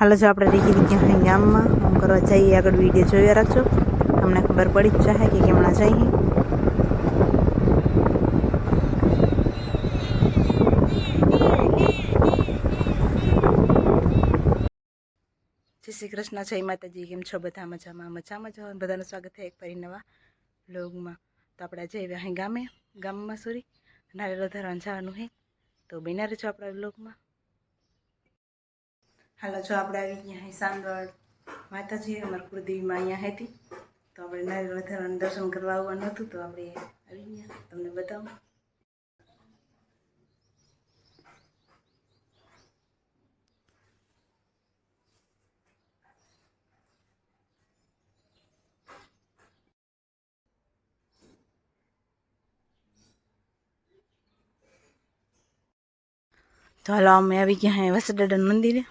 હાલો જો આપણે Ricky Ricky ગામમાં આમ કરવા જઈએ, આગળ વિડીયો જોયા રાખજો, તમને ખબર પડી જ જાય કે કેમણા જઈએ. જય શ્રી કૃષ્ણ, જય માતાજી. કેમ છો બધા? મજામાં મજામાં જ. બધાનું સ્વાગત છે એક ફરી નવા વ્લોગમાં. તો આપણે જઈએ અહીં ગામમાં સોરી નારિયેળ ધરવાનું જવાનું છે, તો બન્યા રહેજો આપણા વ્લોગમાં. હાલો જો આપણે આવી ગયા અહીં સાંગળ માતાજી, અમારા કુળદેવીમાં અહીંયા હતી, તો આપણે નારિયેળ ધરવાનું દર્શન કરવા આવવાનું હતું, તો આપણે આવી ગયા. તમને બતાવું. તો હાલો અમે આવી ગયા અહીં વસડાના મંદિરે.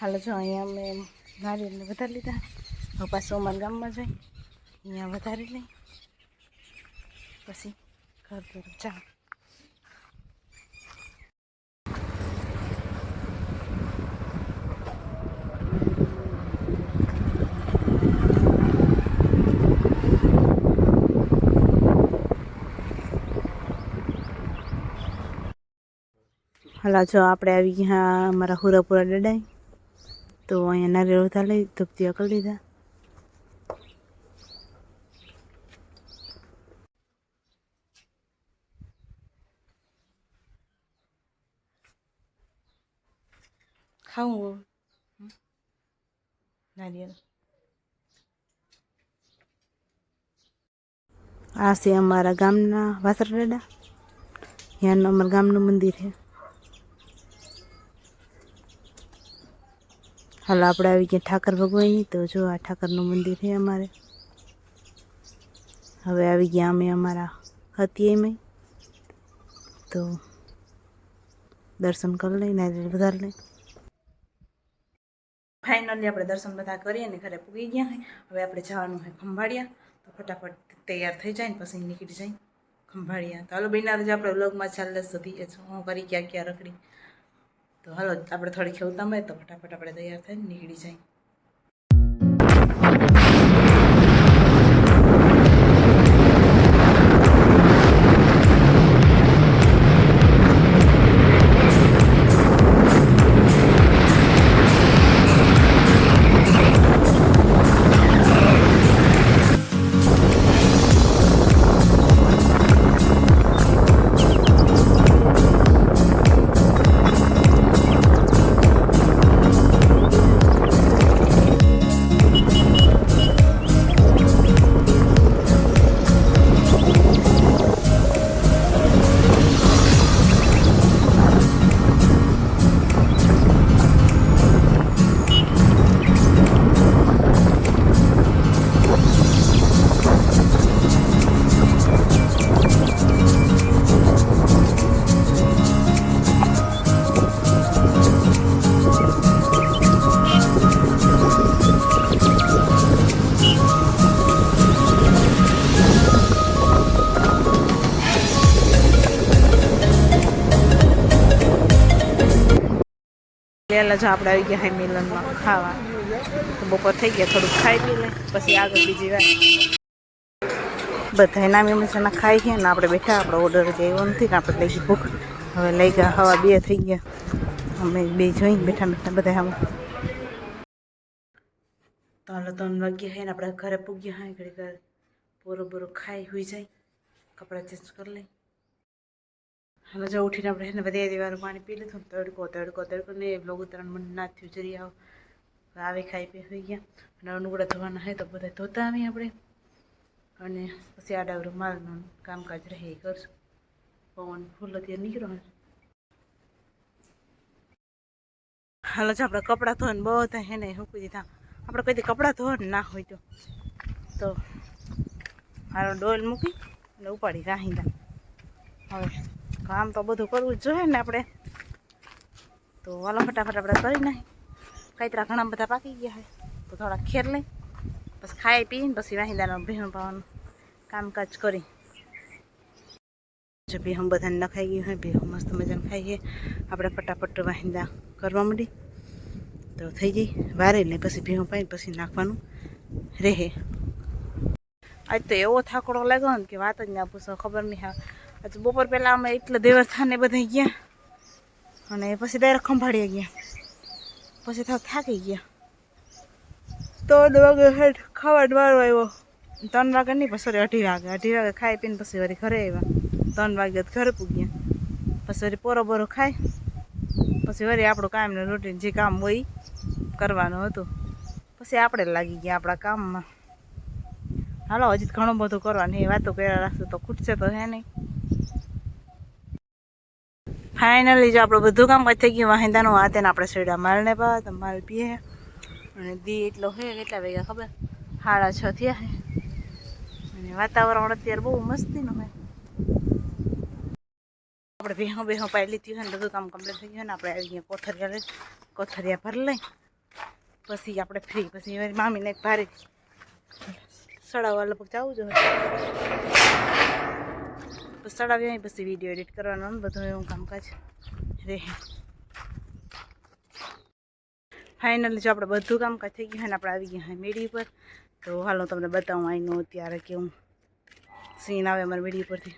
હાલો જો અહીંયા અમે નારિયેળને વધારી લીધા. હવે પાછું અમારા ગામમાં જઈ અહીંયા વધારી લઈ, પછી ઘર તરફ જાઉં. હાલો જો આપણે આવી ગયા અમારા હુરાપુરા ડડાઈ, તો અહીંયા નારિયેળ વધારી લઈ, ધૂપથી કરી લીધા. ખાવું નારિયેળ. આ છે અમારા ગામના વાસર ડડા, ત્યાંનું અમારા ગામનું મંદિર છે. હાલો આપણે આવી ગયા ઠાકર ભગવાનની, તો જો આ ઠાકરનું મંદિર છે અમારે. હવે આવી ગયા અમે અમારા હતિયામાં, તો દર્શન કરી લઈ, નારિયેળ વધારી લઈ. ફાઇનલી આપણે દર્શન બધા કરીએ ને ઘરે પૂગી ગયા હોય. હવે આપણે જવાનું હોય ખંભાળિયા, તો ફટાફટ તૈયાર થઈ જાય ને પછી નીકળી જાય ખંભાળિયા. તો હાલો બિના જ આપણે વ્લોગમાં ચાલે સુધી હું કરી ક્યાં ક્યાં રખડી. તો હાલો આપણે થોડી ખેવતા મળે, તો ફટાફટ આપણે તૈયાર થઈને નીકળી જાય. પહેલાં જો આપણે આવી ગયા હાઈ મિલનમાં ખાવા, તો બપોર થઈ ગયા, થોડુંક ખાઈ પી લે પછી આગળ બીજી વાર. બધા નામી મસાના ખાઈ ગયા ને આપણે બેઠા. આપણો ઓર્ડર જે આવ્યો નથી ને આપણે લઈ ગઈ ભૂખ. હવે લઈ ગયા, હવા 2 થઈ ગયા, અમે 2 જોઈને બેઠા બેઠા બધા આમાં. તો હાલો 3 વાગ્યા છે ને આપણે ઘરે પૂગ્યા હોય. ઘડી ઘર બોરો ખાઈ હોઈ જાય, કપડાં ચેન્જ કરી લઈ. હાલો જો ઉઠીને આપણે એને વધે દેવાનું પાણી પી લીધું. તડકો ને બ્લોગ ઉતારણ મને ના થયું જરી આવે ખાઈ પી હોઈ ગયા. અને અનુગુડા ધોવાના હોય તો બધા ધોતા આવીએ આપણે, અને પછી આડાવડું માલનું કામકાજ રહે એ કરશું. પવન ફૂલ અત્યારે નીકળ્યો. હાલો છે આપણે કપડાં ધોઈને બધા હે ને મૂકી દીધા. આપણે કોઈ કપડાં ધોવા ના હોય તો હાલો ડોલ મૂકી અને ઉપાડી રાહીદા. હવે કામ તો બધું કરવું જ જોઈએ ને આપણે, તો વાલો ફટાફટ આપણે કરી નાખી. કાંતરા ઘણા બધા પાકી ગયા હોય તો થોડા ખેર લઈ, પછી ખાઈ પીને પછી વાહિંદાનો ભેહું પાવાનું કામકાજ કરી. જો ભેહું બધાને નખાઈ ગયું હોય, ભેહું મસ્ત મજાને ખાઈએ. આપણે ફટાફટ વાહિંદા કરવા માંડી તો થઈ જાય વારે ને પછી ભેહું પાઈને પછી નાખવાનું રહે. આજ તો એવો થાકડો લાગ્યો ને કે વાત જ ના પૂછો. ખબર નહીં હા, આજ બપોર પહેલાં અમે એટલે દેવસ્થાને બધા ગયા અને પછી ડાયરેક્ટ ખંભાળીએ ગયા, પછી થાકી ગયા. 3 વાગે હેઠ ખાવાનો વારો આવ્યો. 3 વાગે નહીં પણ સોરી 2:30 વાગે ખાઈ પીને પછી વળી ઘરે આવ્યા. 3 વાગે ઘરે પૂગ્યા. પછી વળી પોરો ખાઈ પછી વળી આપણું કામનું રૂટીન જે કામ હોય કરવાનું હતું. પછી આપણે લાગી ગયા આપણા કામમાં. હાલો હજી ઘણું બધું કરવાનું એ વાતો કર્યા રાખશું તો ખૂટશે તો હે નહીં. ફાઇનલી જો આપણું બધું કામ થઈ ગયું વાહિંદાનું. આ તેને આપણે શેડા માલને પા તો માલ પીએ અને દી એટલો હે કેટલા વાગ્યા ખબર 6:30 થયા હે અને વાતાવરણ અત્યારે બહુ મસ્તીનું હોય. આપણે ભેહું પાઈ લીધી હોય ને બધું કામ કમ્પ્લીટ થઈ ગયું ને આપણે આવી ગયા કોથરિયા ભરી લઈ પછી આપણે ફ્રી. પછી મામીને એક ભારે સડાવવા લગભગ જવું જોઈએ. પછી સડાવી આવી પછી વિડીયો એડિટ કરવાનો બધું એવું કામકાજ રહે. ફાઇનલી જો આપણે બધું કામકાજ થઈ ગયું હોય ને આપણે આવી ગયા હોય મેળી ઉપર. તો હાલો તમને બતાવું અહીંનું અત્યારે કેવું સીન આવે અમારી મેળી ઉપરથી.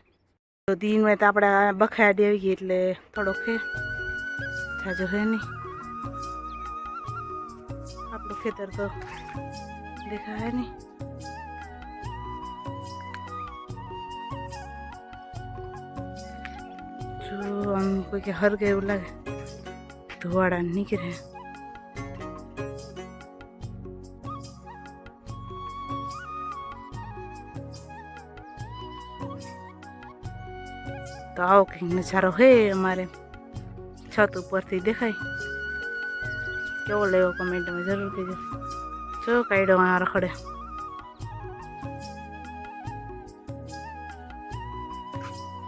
તો દિનમાં તો આપણે બખાડી આવી ગઈ એટલે થોડોક હે જાજો હે નહીં. આપણું ખેતર તો દેખાય નહીં. જો આમ કોઈ કે હરગે એવું લાગે ધોવાડા નીકળે. તો આવો કંઈક નજારો હે અમારે છત ઉપરથી દેખાય. કેવો લેવો કમેન્ટમાં જરૂર કહેજો. જો કાઢ્યો આ રખડે.